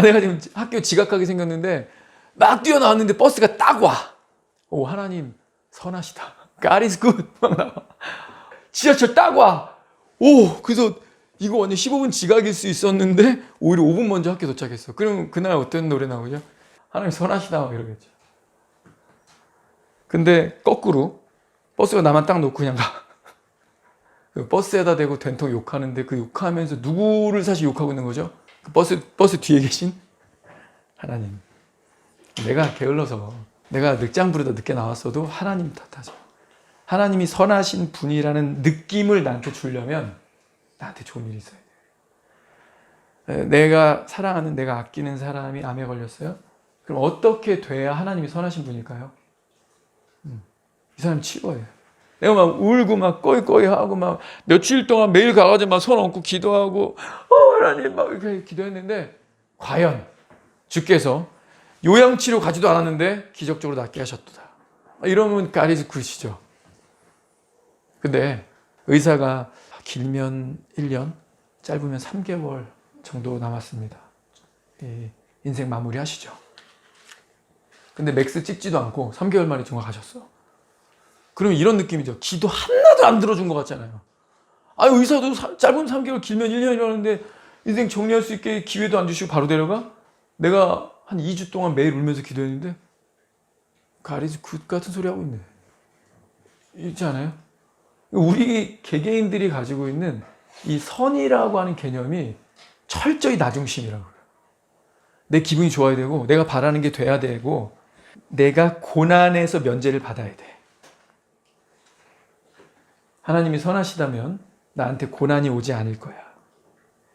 내가 지금 학교 지각하게 생겼는데 막 뛰어나왔는데 버스가 딱 와. 오, 하나님 선하시다. God is good. 막 나와. 지하철 딱 와. 오, 그래서 이거 완전 15분 지각일 수 있었는데 오히려 5분 먼저 학교 도착했어. 그럼 그날 어떤 노래 나오죠? 하나님 선하시다 막 이러겠죠. 근데 거꾸로 버스가 나만 딱 놓고 그냥 가. 그 버스에다 대고 된통 욕하는데 그 욕하면서 누구를 사실 욕하고 있는 거죠? 그 버스 뒤에 계신 하나님. 내가 게을러서 내가 늦장 부르다 늦게 나왔어도 하나님 탓하죠. 하나님이 선하신 분이라는 느낌을 나한테 주려면 나한테 좋은 일이 있어야 돼. 내가 사랑하는, 내가 아끼는 사람이 암에 걸렸어요? 그럼 어떻게 돼야 하나님이 선하신 분일까요? 이 사람 치료해요. 내가 막 울고 막 꺼이꺼이 하고 막 며칠 동안 매일 가가지고 막 손 얹고 기도하고 하나님 막 이렇게 기도했는데 과연 주께서 요양치료 가지도 않았는데 기적적으로 낫게 하셨도다. 이러면 가리즈 굿이죠. 근데 의사가 길면 1년, 짧으면 3개월 정도 남았습니다. 인생 마무리 하시죠. 근데 맥스 찍지도 않고 3개월 만에 중화가셨어. 그러면 이런 느낌이죠. 기도 하나도 안 들어준 것 같잖아요. 의사도 짧으면 3개월, 길면 1년이라는데 인생 정리할 수 있게 기회도 안 주시고 바로 데려가? 내가 한 2주 동안 매일 울면서 기도했는데 가리즈 굿 같은 소리 하고 있네. 있지 않아요? 우리 개개인들이 가지고 있는 이 선이라고 하는 개념이 철저히 나 중심이라고 그래요. 내 기분이 좋아야 되고 내가 바라는 게 돼야 되고 내가 고난에서 면제를 받아야 돼. 하나님이 선하시다면 나한테 고난이 오지 않을 거야.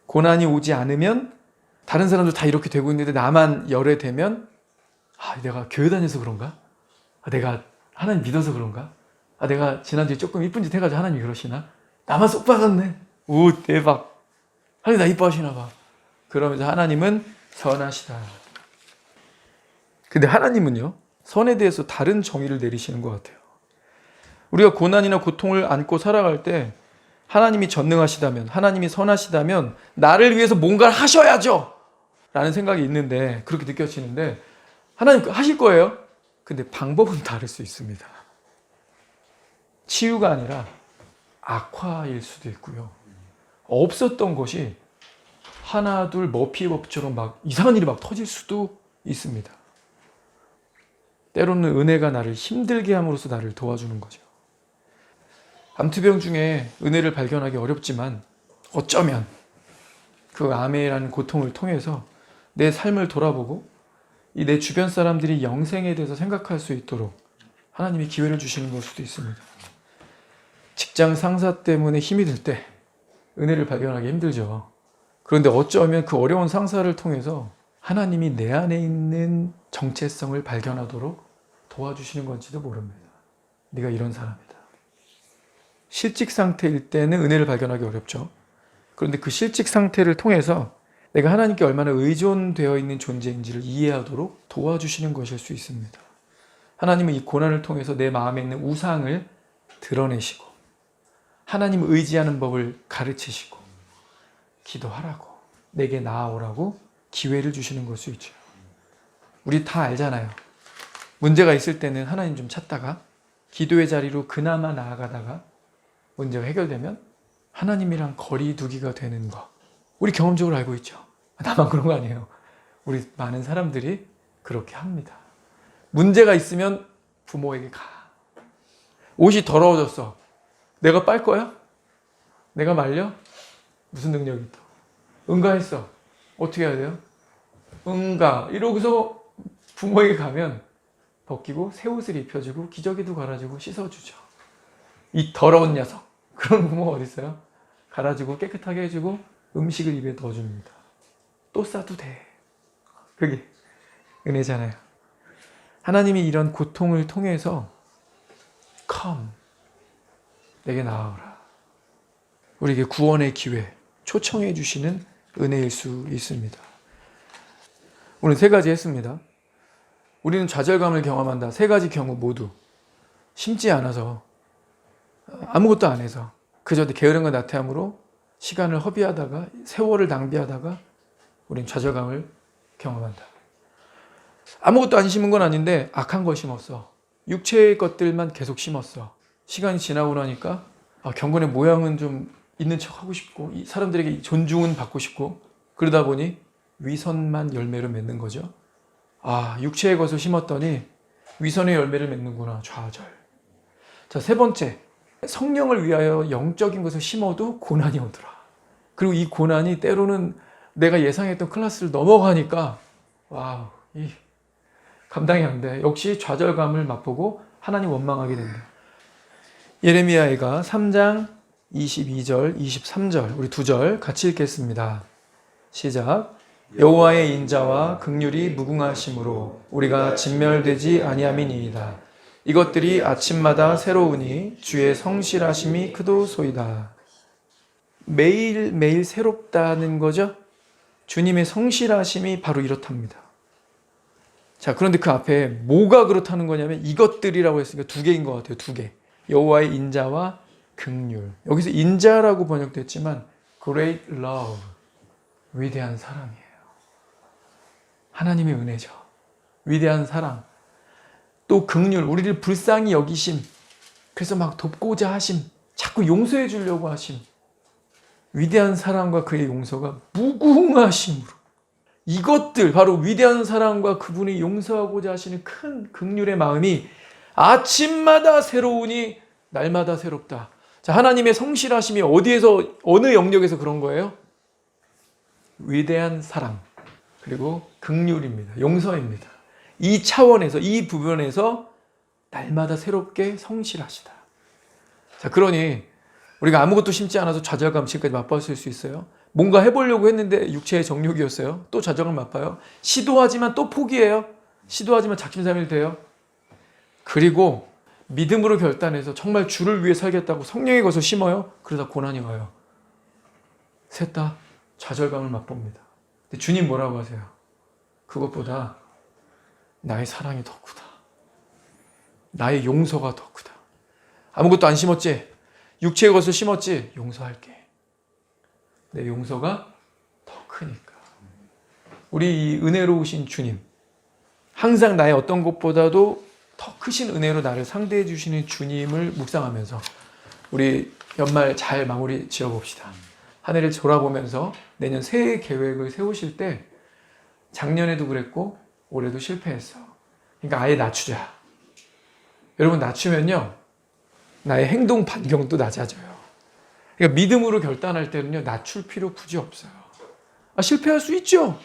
고난이 오지 않으면 다른 사람들 다 이렇게 되고 있는데 나만 열애되면 내가 교회 다녀서 그런가? 내가 하나님 믿어서 그런가? 내가 지난주에 조금 이쁜 짓 해가지고 하나님이 그러시나? 나만 쏙 박았네. 오, 대박. 하나님 나 이뻐하시나 봐. 그러면서 하나님은 선하시다. 근데 하나님은요, 선에 대해서 다른 정의를 내리시는 것 같아요. 우리가 고난이나 고통을 안고 살아갈 때 하나님이 전능하시다면, 하나님이 선하시다면 나를 위해서 뭔가를 하셔야죠 라는 생각이 있는데, 그렇게 느껴지는데 하나님 하실 거예요. 근데 방법은 다를 수 있습니다. 치유가 아니라 악화일 수도 있고요. 없었던 것이 하나 둘 머피의 법처럼 막 이상한 일이 막 터질 수도 있습니다. 때로는 은혜가 나를 힘들게 함으로써 나를 도와주는 거죠. 암투병 중에 은혜를 발견하기 어렵지만 어쩌면 그 암이라는 고통을 통해서 내 삶을 돌아보고 이 내 주변 사람들이 영생에 대해서 생각할 수 있도록 하나님이 기회를 주시는 걸 수도 있습니다. 직장 상사 때문에 힘이 들 때 은혜를 발견하기 힘들죠. 그런데 어쩌면 그 어려운 상사를 통해서 하나님이 내 안에 있는 정체성을 발견하도록 도와주시는 건지도 모릅니다. 네가 이런 사람이다. 실직 상태일 때는 은혜를 발견하기 어렵죠. 그런데 그 실직 상태를 통해서 내가 하나님께 얼마나 의존되어 있는 존재인지를 이해하도록 도와주시는 것일 수 있습니다. 하나님은 이 고난을 통해서 내 마음에 있는 우상을 드러내시고 하나님을 의지하는 법을 가르치시고 기도하라고, 내게 나아오라고 기회를 주시는 걸 수 있죠. 우리 다 알잖아요. 문제가 있을 때는 하나님 좀 찾다가 기도의 자리로 그나마 나아가다가 문제가 해결되면 하나님이랑 거리 두기가 되는 거, 우리 경험적으로 알고 있죠. 나만 그런 거 아니에요. 우리 많은 사람들이 그렇게 합니다. 문제가 있으면 부모에게 가. 옷이 더러워졌어. 내가 빨 거야? 내가 말려? 무슨 능력이 있다? 응가했어. 어떻게 해야 돼요? 응가. 이러고서 부모에게 가면 벗기고 새 옷을 입혀주고 기저귀도 갈아주고 씻어주죠. 이 더러운 녀석. 그런 부모가 어디 있어요? 갈아주고 깨끗하게 해주고 음식을 입에 넣어줍니다. 또 싸도 돼. 그게 은혜잖아요. 하나님이 이런 고통을 통해서 Come, 내게 나아오라. 우리에게 구원의 기회 초청해 주시는 은혜일 수 있습니다. 오늘 세 가지 했습니다. 우리는 좌절감을 경험한다. 세 가지 경우 모두 심지 않아서 아무것도 안 해서 그저 게으름과 나태함으로 시간을 허비하다가 세월을 낭비하다가 우리는 좌절감을 경험한다. 아무것도 안 심은 건 아닌데 악한 걸 심었어. 육체의 것들만 계속 심었어. 시간이 지나고 나니까 경건의 모양은 좀 있는 척 하고 싶고 사람들에게 존중은 받고 싶고 그러다 보니 위선만 열매를 맺는 거죠. 육체의 것을 심었더니 위선의 열매를 맺는구나. 좌절. 자, 세 번째. 성령을 위하여 영적인 것을 심어도 고난이 오더라. 그리고 이 고난이 때로는 내가 예상했던 클래스를 넘어가니까 와우, 감당이 안 돼. 역시 좌절감을 맛보고 하나님 원망하게 된다. 예레미야가 3장 22절, 23절 우리 두 절 같이 읽겠습니다. 시작. 여호와의 인자와 긍휼이 무궁하심으로 우리가 진멸되지 아니함이니이다. 이것들이 아침마다 새로우니 주의 성실하심이 크도소이다. 매일매일 새롭다는 거죠. 주님의 성실하심이 바로 이렇답니다. 자, 그런데 그 앞에 뭐가 그렇다는 거냐면 이것들이라고 했으니까 두 개인 것 같아요. 두 개. 여호와의 인자와 긍휼. 여기서 인자라고 번역됐지만 great love, 위대한 사랑이에요. 하나님의 은혜죠. 위대한 사랑. 또 긍휼, 우리를 불쌍히 여기심. 그래서 막 돕고자 하심. 자꾸 용서해 주려고 하심. 위대한 사랑과 그의 용서가 무궁하심으로. 이것들, 바로 위대한 사랑과 그분이 용서하고자 하시는 큰 긍휼의 마음이 아침마다 새로우니 날마다 새롭다. 자, 하나님의 성실하심이 어디에서, 어느 영역에서 그런 거예요? 위대한 사랑, 그리고 긍휼입니다. 용서입니다. 이 차원에서, 이 부분에서 날마다 새롭게 성실하시다. 자, 그러니 우리가 아무것도 심지 않아서 좌절감 지금까지 맛봤을 수 있어요. 뭔가 해보려고 했는데 육체의 정욕이었어요. 또 좌절감 맛봐요. 시도하지만 또 포기해요. 시도하지만 작심삼일 돼요. 그리고 믿음으로 결단해서 정말 주를 위해 살겠다고 성령의 것을 심어요. 그러다 고난이 와요. 셋 다 좌절감을 맛봅니다. 근데 주님 뭐라고 하세요? 그것보다 나의 사랑이 더 크다. 나의 용서가 더 크다. 아무것도 안 심었지? 육체의 것을 심었지? 용서할게. 내 용서가 더 크니까. 우리 이 은혜로우신 주님, 항상 나의 어떤 것보다도 더 크신 은혜로 나를 상대해 주시는 주님을 묵상하면서 우리 연말 잘 마무리 지어봅시다. 한 해를 돌아보면서 내년 새해 계획을 세우실 때 작년에도 그랬고 올해도 실패했어. 그러니까 아예 낮추자. 여러분, 낮추면요 나의 행동 반경도 낮아져요. 그러니까 믿음으로 결단할 때는요 낮출 필요 굳이 없어요. 실패할 수 있죠.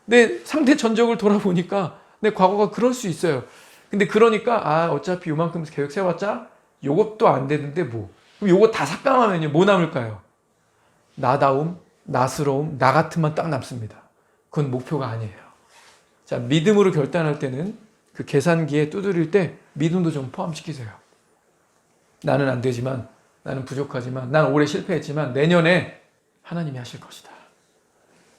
내 상대 전적을 돌아보니까 내 과거가 그럴 수 있어요. 근데 그러니까 어차피 요만큼 계획 세웠자 요것도 안 되는데 뭐, 그럼 요거 다 삭감하면요 뭐 남을까요? 나다움, 나스러움, 나 같음만 딱 남습니다. 그건 목표가 아니에요. 자, 믿음으로 결단할 때는 그 계산기에 두드릴 때 믿음도 좀 포함시키세요. 나는 안 되지만, 나는 부족하지만, 난 올해 실패했지만 내년에 하나님이 하실 것이다.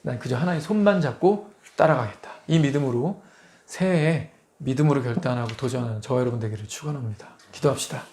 난 그저 하나님의 손만 잡고 따라가겠다. 이 믿음으로 새해에 믿음으로 결단하고 도전하는 저와 여러분 되기를 축원합니다. 기도합시다.